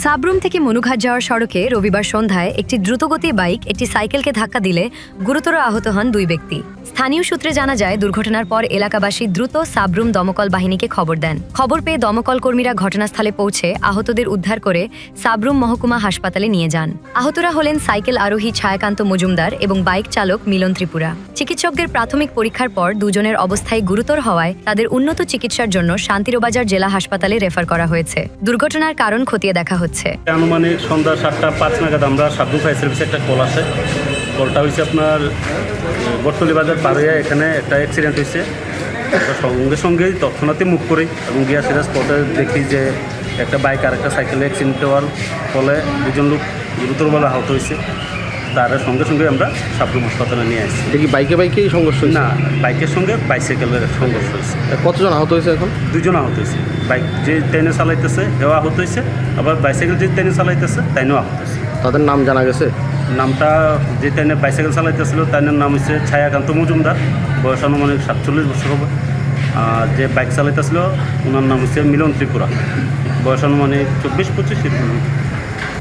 সাবরুম থেকে মনুঘাট যাওয়ার সড়কে রবিবার সন্ধ্যায় একটি দ্রুতগতি বাইক একটি সাইকেলকে ধাক্কা দিলে গুরুতর আহত হন দুই ব্যক্তি। স্থানীয় সূত্রে জানা যায়, দুর্ঘটনার পর এলাকাবাসী দ্রুত সাবরুম দমকল বাহিনীকে খবর দেন। খবর পেয়ে দমকল কর্মীরা ঘটনাস্থলে পৌঁছে আহতদের উদ্ধার করে সাবরুম মহকুমা হাসপাতালে নিয়ে যান। আহতরা হলেন সাইকেল আরোহী ছায়াকান্ত মজুমদার এবং বাইক চালক মিলন ত্রিপুরা। চিকিৎসকদের প্রাথমিক পরীক্ষার পর দুজনের অবস্থায় গুরুতর হওয়ায় তাদের উন্নত চিকিৎসার জন্য শান্তিরবাজার জেলা হাসপাতালে রেফার করা হয়েছে। দুর্ঘটনার কারণ খতিয়ে দেখা হচ্ছে। আনুমানিক সন্ধ্যা 7:05 নাগাদ আমরা সাবরুম ফায়ার সার্ভিসে একটা কল আসে। কলটা হয়েছে আপনার বটতলি বাজার পার হয়ে এখানে একটা অ্যাক্সিডেন্ট হয়েছে। সঙ্গে সঙ্গেই তৎক্ষণাৎই মুভ করি এবং গিয়া সেটা স্পটে দেখি যে একটা বাইক আর একটা সাইকেলে অ্যাক্সিডেন্ট হওয়ার ফলে দুজন লোক গুরুতরভাবে আহত হয়েছে। তার সঙ্গে সঙ্গে আমরা সাবরুম হাসপাতালে নিয়ে আসছি। এটা কি বাইকেই সংঘর্ষ হয়েছে? না, বাইকের সঙ্গে বাইসাইকেলের সংঘর্ষ হয়েছে। কতজন আহত হয়েছে এখন? দুজন আহত হয়েছে। বাইক যে ট্রেনে চালাইতেছে হেও আহত হয়েছে, আবার বাইসাইকেল যে ট্রেনে চালাইতেছে তাইনও আহত হয়েছে। তাদের নাম জানা গেছে? নামটা যে ট্রেনে বাইসাইকেল চালাইতেছিল তার নাম হচ্ছে ছায়াকান্ত মজুমদার, বয়স আনুমানিক 47 বছর হবে। আর যে বাইক চালাইতেছিল ওনার নাম হচ্ছে মিলন ত্রিপুরা, বয়স আনুমানিক 24-25।